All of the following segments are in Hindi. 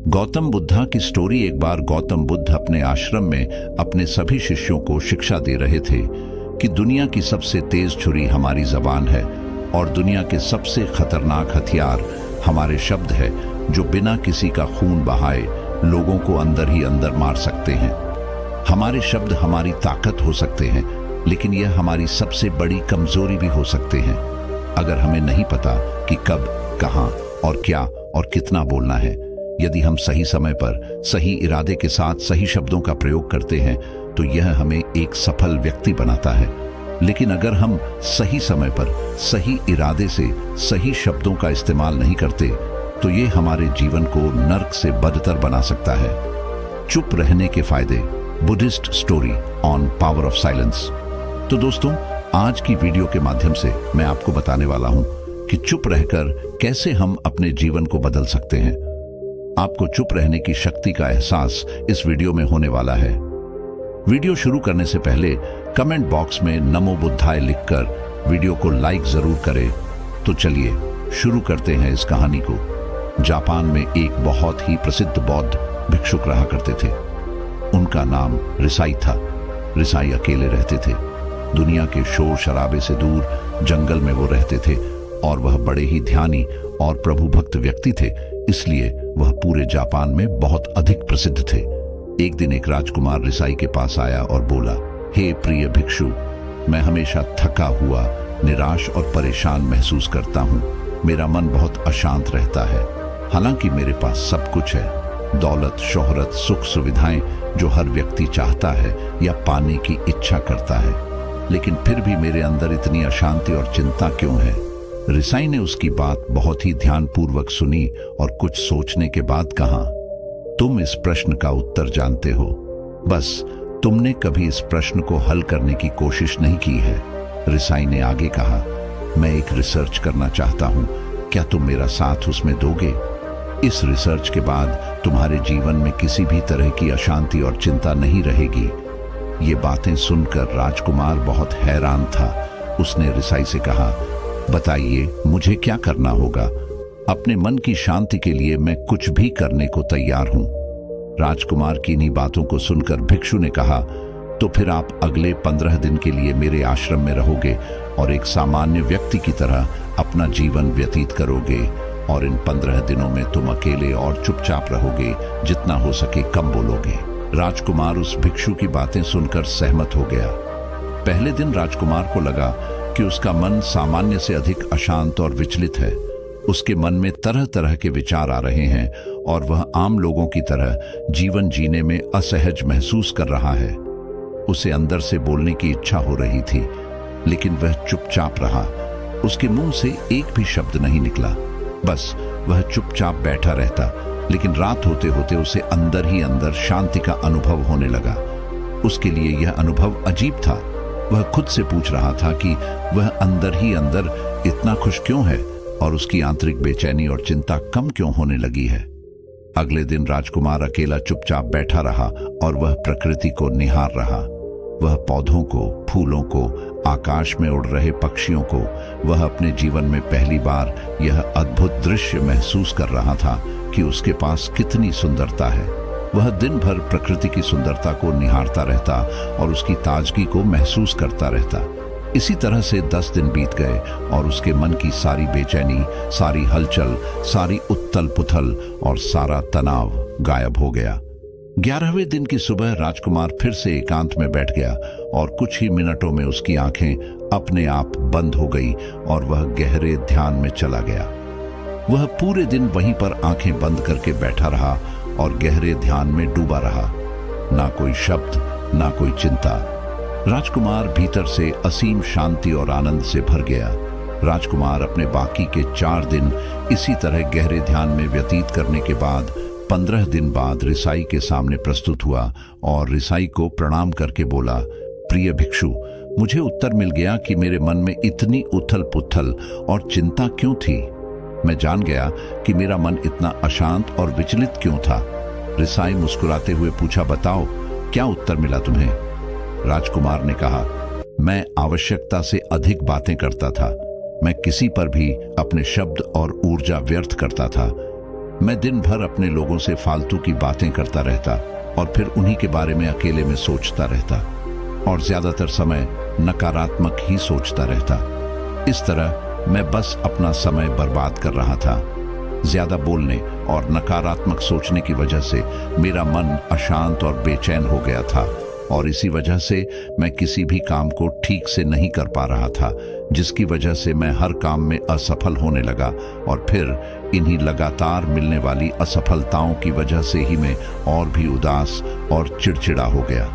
गौतम बुद्धा की स्टोरी। एक बार गौतम बुद्ध अपने आश्रम में अपने सभी शिष्यों को शिक्षा दे रहे थे कि दुनिया की सबसे तेज छुरी हमारी जबान है और दुनिया के सबसे खतरनाक हथियार हमारे शब्द है, जो बिना किसी का खून बहाए लोगों को अंदर ही अंदर मार सकते हैं। हमारे शब्द हमारी ताकत हो सकते हैं, लेकिन यह हमारी सबसे बड़ी कमजोरी भी हो सकते हैं अगर हमें नहीं पता कि कब, कहां और क्या और कितना बोलना है। यदि हम सही समय पर सही इरादे के साथ सही शब्दों का प्रयोग करते हैं तो यह हमें एक सफल व्यक्ति बनाता है। लेकिन अगर हम सही समय पर सही इरादे से सही शब्दों का इस्तेमाल नहीं करते तो ये हमारे जीवन को नर्क से बदतर बना सकता है। चुप रहने के फायदे, Buddhist story on power of silence. तो दोस्तों, आज की वीडियो के माध्यम से मैं आपको बताने वाला हूं कि चुप रहकर कैसे हम अपने जीवन को बदल सकते हैं। आपको चुप रहने की शक्ति का एहसास इस वीडियो में होने वाला है। वीडियो शुरू करने से पहले कमेंट बॉक्स में नमो बुद्धाय लिखकर वीडियो को लाइक जरूर करें। तो चलिए शुरू करते हैं इस कहानी को। जापान में एक बहुत ही प्रसिद्ध बौद्ध भिक्षुक रहा करते थे। उनका नाम रिसाई था। रिसाई अकेले रहते थे। दुनिया के शोर शराबे से दूर जंगल में वो रहते थे और वह बड़े ही ध्यानी और प्रभु भक्त व्यक्ति थे, इसलिए वह पूरे जापान में बहुत अधिक प्रसिद्ध थे। एक दिन एक राजकुमार रिसाई के पास आया और बोला, हे प्रिय भिक्षु, मैं हमेशा थका हुआ, निराश और परेशान महसूस करता हूँ। मेरा मन बहुत अशांत रहता है। हालांकि मेरे पास सब कुछ है, दौलत, शोहरत, सुख सुविधाएं जो हर व्यक्ति चाहता है या पाने की इच्छा करता है, लेकिन फिर भी मेरे अंदर इतनी अशांति और चिंता क्यों है? रिसाई ने उसकी बात बहुत ही ध्यानपूर्वक सुनी और कुछ सोचने के बाद कहा, तुम इस प्रश्न का उत्तर जानते हो, बस तुमने कभी इस प्रश्न को हल करने की कोशिश नहीं की है। रिसाई ने आगे कहा, मैं एक रिसर्च करना चाहता हूं, क्या तुम मेरा साथ उसमें दोगे? इस रिसर्च के बाद तुम्हारे जीवन में किसी भी तरह की अशांति और चिंता नहीं रहेगी। ये बातें सुनकर राजकुमार बहुत हैरान था। उसने रिसाई से कहा, बताइए मुझे क्या करना होगा? अपने मन की शांति के लिए मैं कुछ भी करने को तैयार हूं। राजकुमार की इन्हीं बातों को सुनकर भिक्षु ने कहा, तो फिर आप अगले 15 दिन के लिए मेरे आश्रम में रहोगे और एक सामान्य व्यक्ति की तरह अपना जीवन व्यतीत करोगे, और इन 15 दिनों में तुम अकेले और चुपचाप रहोगे, जितना हो सके कम बोलोगे। राजकुमार उस भिक्षु की बातें सुनकर सहमत हो गया। पहले दिन राजकुमार को लगा कि उसका मन सामान्य से अधिक अशांत और विचलित है। उसके मन में तरह तरह के विचार आ रहे हैं और वह आम लोगों की तरह जीवन जीने में असहज महसूस कर रहा है। उसे अंदर से बोलने की इच्छा हो रही थी, लेकिन वह चुपचाप रहा। उसके मुंह से एक भी शब्द नहीं निकला, बस वह चुपचाप बैठा रहता। लेकिन रात होते होते उसे अंदर ही अंदर शांति का अनुभव होने लगा। उसके लिए यह अनुभव अजीब था। वह खुद से पूछ रहा था कि वह अंदर ही अंदर इतना खुश क्यों है और उसकी आंतरिक बेचैनी और चिंता कम क्यों होने लगी है। अगले दिन राजकुमार अकेला चुपचाप बैठा रहा और वह प्रकृति को निहार रहा। वह पौधों को, फूलों को, आकाश में उड़ रहे पक्षियों को, वह अपने जीवन में पहली बार यह अद्भुत दृश्य महसूस कर रहा था कि उसके पास कितनी सुंदरता है। वह दिन भर प्रकृति की सुंदरता को निहारता रहता और उसकी ताजगी को महसूस करता रहता। इसी तरह से 10 दिन बीत गए और उसके मन की सारी बेचैनी, सारी हलचल, सारी उथल पुथल और सारा तनाव गायब हो गया। 11वें दिन की सुबह राजकुमार फिर से एकांत में बैठ गया और कुछ ही मिनटों में उसकी आंखें अपने आप बंद हो गई और वह गहरे ध्यान में चला गया। वह पूरे दिन वहीं पर आंखें बंद करके बैठा रहा और गहरे ध्यान में डूबा रहा। ना कोई शब्द, ना कोई चिंता। राजकुमार भीतर से असीम शांति और आनंद से भर गया। राजकुमार अपने बाकी के 4 दिन इसी तरह गहरे ध्यान में व्यतीत करने के बाद 15 दिन बाद रिसाई के सामने प्रस्तुत हुआ और रिसाई को प्रणाम करके बोला, प्रिय भिक्षु, मुझे उत्तर मिल गया कि मेरे मन में इतनी उथल पुथल और चिंता क्यों थी। मैं जान गया कि मेरा मन इतना अशांत और विचलित क्यों था। रिसाई मुस्कुराते हुए पूछा, बताओ क्या उत्तर मिला तुम्हें? राजकुमार ने कहा, मैं आवश्यकता से अधिक बातें करता था। मैं किसी पर भी अपने शब्द और ऊर्जा व्यर्थ करता था। मैं दिन भर अपने लोगों से फालतू की बातें करता रहता और फिर उन्हीं के बारे में अकेले में सोचता रहता और ज्यादातर समय नकारात्मक ही सोचता रहता। इस तरह मैं बस अपना समय बर्बाद कर रहा था। ज्यादा बोलने और नकारात्मक सोचने की वजह से मेरा मन अशांत और बेचैन हो गया था और इसी वजह से मैं किसी भी काम को ठीक से नहीं कर पा रहा था, जिसकी वजह से मैं हर काम में असफल होने लगा और फिर इन्हीं लगातार मिलने वाली असफलताओं की वजह से ही मैं और भी उदास और चिड़चिड़ा हो गया।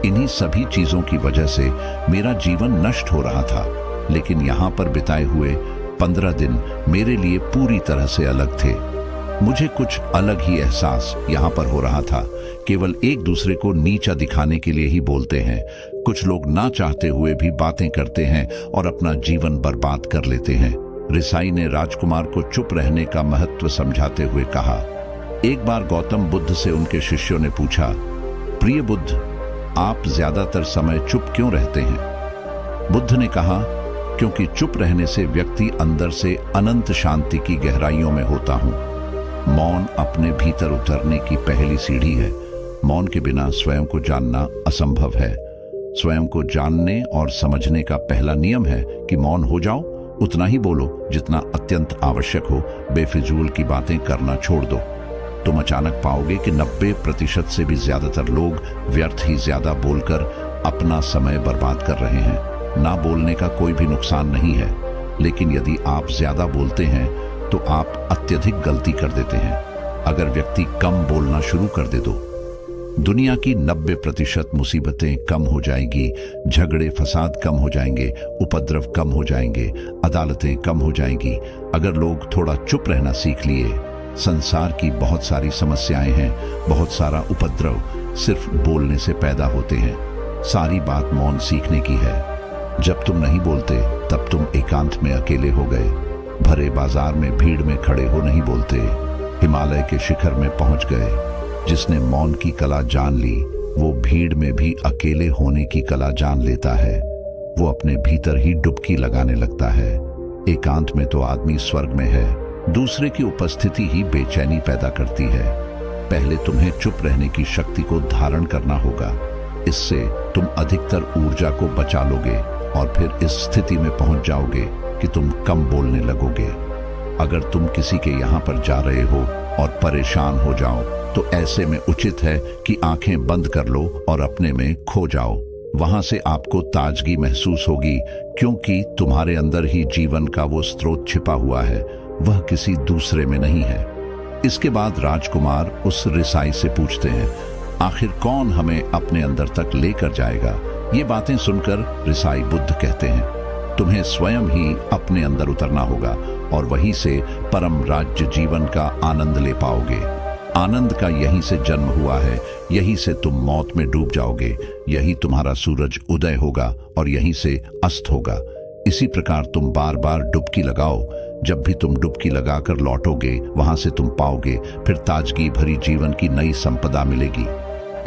इन्हीं सभी चीजों की वजह से मेरा जीवन नष्ट हो रहा था, लेकिन यहाँ पर बिताए हुए 15 दिन मेरे लिए पूरी तरह से अलग थे। मुझे कुछ अलग ही एहसास यहाँ पर हो रहा था। केवल एक दूसरे को नीचा दिखाने के लिए ही बोलते हैं। कुछ लोग ना चाहते हुए भी बातें करते हैं और अपना जीवन बर्बाद कर लेते हैं। रिसाई ने राजकुमार को चुप रहने का महत्व समझाते हुए कहा। एक बार गौतम बुद्ध से उनके शिष्यों ने पूछा, प्रिय बुद्ध, आप ज्यादातर समय चुप क्यों रहते हैं? बुद्ध ने कहा, क्योंकि चुप रहने से व्यक्ति अंदर से अनंत शांति की गहराइयों में होता हूं। मौन अपने भीतर उतरने की पहली सीढ़ी है। मौन के बिना स्वयं को जानना असंभव है। स्वयं को जानने और समझने का पहला नियम है कि मौन हो जाओ, उतना ही बोलो जितना अत्यंत आवश्यक हो। बेफिजूल की बातें करना छोड़ दो। तुम अचानक पाओगे कि 90% से भी ज्यादातर लोग व्यर्थ ही ज्यादा बोलकर अपना समय बर्बाद कर रहे हैं। ना बोलने का कोई भी नुकसान नहीं है, लेकिन यदि आप ज्यादा बोलते हैं तो आप अत्यधिक गलती कर देते हैं। अगर व्यक्ति कम बोलना शुरू कर दे तो दुनिया की 90% मुसीबतें कम हो जाएंगी, झगड़े फसाद कम हो जाएंगे, उपद्रव कम हो जाएंगे, अदालतें कम हो जाएंगी। अगर लोग थोड़ा चुप रहना सीख लिए, संसार की बहुत सारी समस्याएं हैं, बहुत सारा उपद्रव सिर्फ बोलने से पैदा होते हैं। सारी बात मौन सीखने की है। जब तुम नहीं बोलते तब तुम एकांत में अकेले हो गए। भरे बाजार में भीड़ में खड़े हो नहीं बोलते, हिमालय के शिखर में पहुंच गए। जिसने मौन की कला जान ली, वो भीड़ में भी अकेले होने की कला जान लेता है। वो अपने भीतर ही डुबकी लगाने लगता है। एकांत में तो आदमी स्वर्ग में है। दूसरे की उपस्थिति ही बेचैनी पैदा करती है। पहले तुम्हें चुप रहने की शक्ति को धारण करना होगा। इससे तुम अधिकतर ऊर्जा को बचा लोगे और फिर इस स्थिति में पहुंच जाओगे कि तुम कम बोलने लगोगे। अगर तुम किसी के यहाँ पर जा रहे हो और परेशान हो जाओ तो ऐसे में उचित है कि आंखें बंद कर लो और अपने में खो जाओ। वहां से आपको ताजगी महसूस होगी, क्योंकि तुम्हारे अंदर ही जीवन का वो स्रोत छिपा हुआ है, वह किसी दूसरे में नहीं है। इसके बाद राजकुमार उस रिसाई से पूछते हैं, आखिर कौन हमें अपने अंदर तक लेकर जाएगा? ये बातें सुनकर रिसाई बुद्ध कहते हैं, तुम्हें स्वयं ही अपने अंदर उतरना होगा और वहीं से परम राज्य जीवन का आनंद ले पाओगे। आनंद का यहीं से जन्म हुआ है, यहीं से तुम मौत में डूब जाओगे, यही तुम्हारा सूरज उदय होगा और यहीं से अस्त होगा। इसी प्रकार तुम बार बार डुबकी लगाओ। जब भी तुम डुबकी लगाकर लौटोगे, वहां से तुम पाओगे फिर ताजगी भरी जीवन की नई संपदा मिलेगी।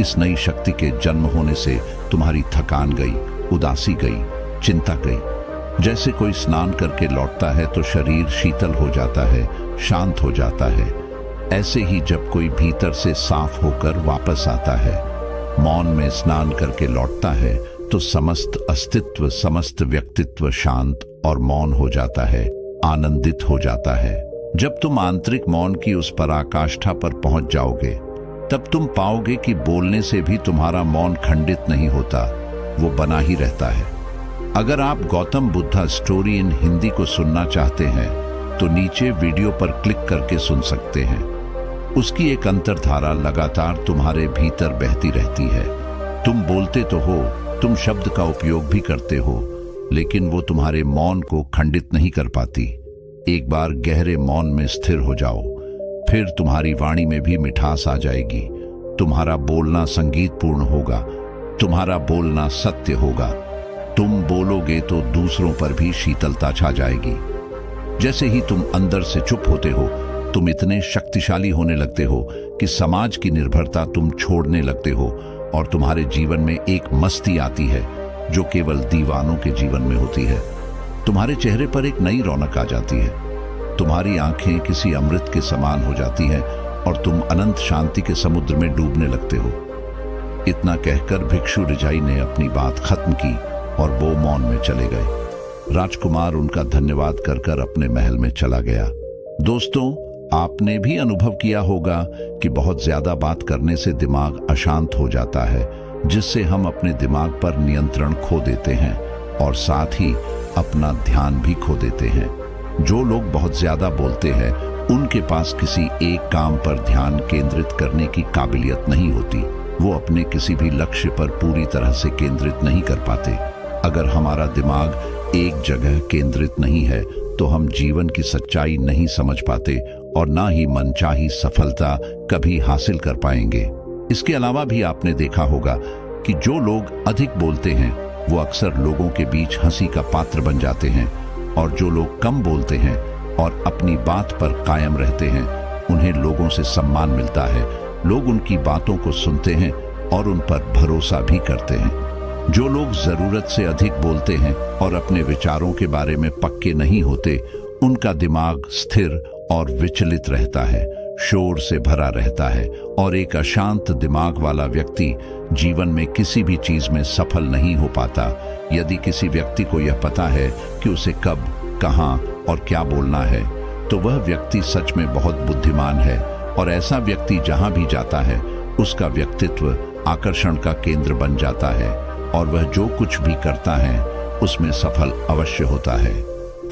इस नई शक्ति के जन्म होने से तुम्हारी थकान गई, उदासी गई, चिंता गई। जैसे कोई स्नान करके लौटता है तो शरीर शीतल हो जाता है, शांत हो जाता है। ऐसे ही जब कोई भीतर से साफ होकर वापस आता है, मौन में स्नान करके लौटता है, तो समस्त अस्तित्व, समस्त व्यक्तित्व शांत और मौन हो जाता है, आनंदित हो जाता है। जब तुम आंतरिक मौन की उस पराकाष्ठा पर पहुंच जाओगे, तब तुम पाओगे कि बोलने से भी तुम्हारा मौन खंडित नहीं होता, वो बना ही रहता है। अगर आप गौतम बुद्धा स्टोरी इन हिंदी को सुनना चाहते हैं तो नीचे वीडियो पर क्लिक करके सुन सकते हैं। उसकी एक अंतर्धारा लगातार तुम्हारे भीतर बहती रहती है। तुम बोलते तो हो, तुम शब्द का उपयोग भी करते हो, लेकिन वो तुम्हारे मौन को खंडित नहीं कर पाती। एक बार गहरे मौन में स्थिर हो जाओ, फिर तुम्हारी वाणी में भी मिठास आ जाएगी। तुम्हारा बोलना संगीतपूर्ण होगा, तुम्हारा बोलना सत्य होगा। तुम बोलोगे तो दूसरों पर भी शीतलता छा जाएगी। जैसे ही तुम अंदर से चुप होते हो, तुम इतने शक्तिशाली होने लगते हो कि समाज की निर्भरता तुम छोड़ने लगते हो और तुम्हारे जीवन में एक मस्ती आती है जो केवल दीवानों के जीवन में होती है। तुम्हारे चेहरे पर एक नई रौनक आ जाती है। तुम्हारी आंखें किसी अमृत के समान हो जाती हैं और तुम अनंत शांति के समुद्र में डूबने लगते हो। इतना कहकर भिक्षु रिजाई ने अपनी बात खत्म की और वो मौन में चले गए। राजकुमार उनका धन्यवाद कर कर अपने महल में चला गया। दोस्तों, आपने भी अनुभव किया होगा कि बहुत ज्यादा बात करने से दिमाग अशांत हो जाता है, जिससे हम अपने दिमाग पर नियंत्रण खो देते हैं और साथ ही अपना ध्यान भी खो देते हैं। जो लोग बहुत ज्यादा बोलते हैं उनके पास किसी एक काम पर ध्यान केंद्रित करने की काबिलियत नहीं होती। वो अपने किसी भी लक्ष्य पर पूरी तरह से केंद्रित नहीं कर पाते। अगर हमारा दिमाग एक जगह केंद्रित नहीं है तो हम जीवन की सच्चाई नहीं समझ पाते और ना ही मनचाही सफलता कभी हासिल कर पाएंगे। इसके अलावा भी आपने देखा होगा कि जो लोग अधिक बोलते हैं वो अक्सर लोगों के बीच हंसी का पात्र बन जाते हैं, और जो लोग कम बोलते हैं और अपनी बात पर कायम रहते हैं उन्हें लोगों से सम्मान मिलता है। लोग उनकी बातों को सुनते हैं और उन पर भरोसा भी करते हैं। जो लोग जरूरत से अधिक बोलते हैं और अपने विचारों के बारे में पक्के नहीं होते, उनका दिमाग स्थिर और विचलित रहता है, शोर से भरा रहता है, और एक अशांत दिमाग वाला व्यक्ति जीवन में किसी भी चीज में सफल नहीं हो पाता। यदि किसी व्यक्ति को यह पता है कि उसे कब, कहां और क्या बोलना है, तो वह व्यक्ति सच में बहुत बुद्धिमान है, और ऐसा व्यक्ति जहां भी जाता है उसका व्यक्तित्व आकर्षण का केंद्र बन जाता है और वह जो कुछ भी करता है उसमें सफल अवश्य होता है।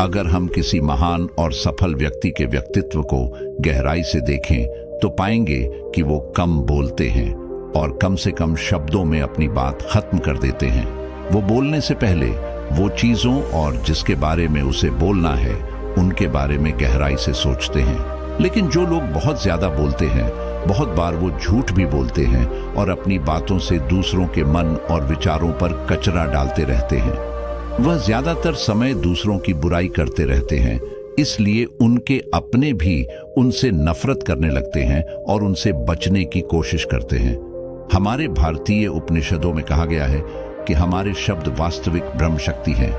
अगर हम किसी महान और सफल व्यक्ति के व्यक्तित्व को गहराई से देखें तो पाएंगे कि वो कम बोलते हैं और कम से कम शब्दों में अपनी बात खत्म कर देते हैं। वो बोलने से पहले वो चीजों और जिसके बारे में उसे बोलना है उनके बारे में गहराई से सोचते हैं। लेकिन जो लोग बहुत ज्यादा बोलते हैं, बहुत बार वो झूठ भी बोलते हैं और अपनी बातों से दूसरों के मन और विचारों पर कचरा डालते रहते हैं। वह ज्यादातर समय दूसरों की बुराई करते रहते हैं, इसलिए उनके अपने भी उनसे नफरत करने लगते हैं और उनसे बचने की कोशिश करते हैं। हमारे भारतीय उपनिषदों में कहा गया है कि हमारे शब्द वास्तविक ब्रह्म शक्ति है।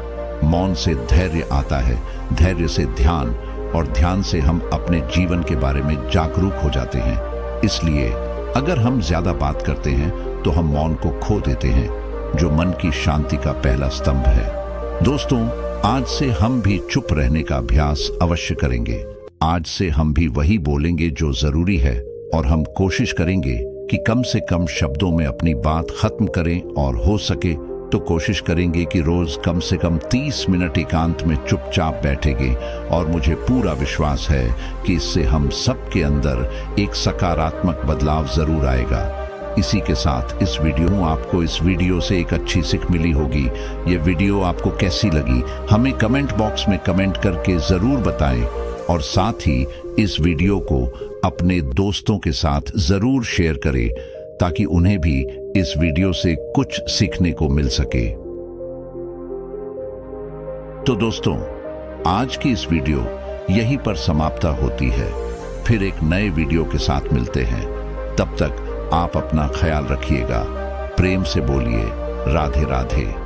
मौन से धैर्य आता है, धैर्य से ध्यान, और ध्यान से हम अपने जीवन के बारे में जागरूक हो जाते हैं। इसलिए अगर हम ज्यादा बात करते हैं तो हम मौन को खो देते हैं, जो मन की शांति का पहला स्तंभ है। दोस्तों, आज से हम भी चुप रहने का अभ्यास अवश्य करेंगे। आज से हम भी वही बोलेंगे जो जरूरी है, और हम कोशिश करेंगे कि कम से कम शब्दों में अपनी बात खत्म करें, और हो सके तो कोशिश करेंगे कि रोज कम से कम 30 मिनट एकांत में चुपचाप बैठेंगे। और मुझे पूरा विश्वास है कि इससे हम सबके अंदर एक सकारात्मक बदलाव जरूर आएगा। इसी के साथ आपको इस वीडियो से एक अच्छी सीख मिली होगी। ये वीडियो आपको कैसी लगी हमें कमेंट बॉक्स में कमेंट करके जरूर बताएं, और साथ ही इस वीडियो को अपने दोस्तों के साथ जरूर शेयर करें ताकि उन्हें भी इस वीडियो से कुछ सीखने को मिल सके। तो दोस्तों, आज की इस वीडियो यहीं पर समाप्त होती है। फिर एक नए वीडियो के साथ मिलते हैं। तब तक आप अपना ख्याल रखिएगा। प्रेम से बोलिए राधे राधे।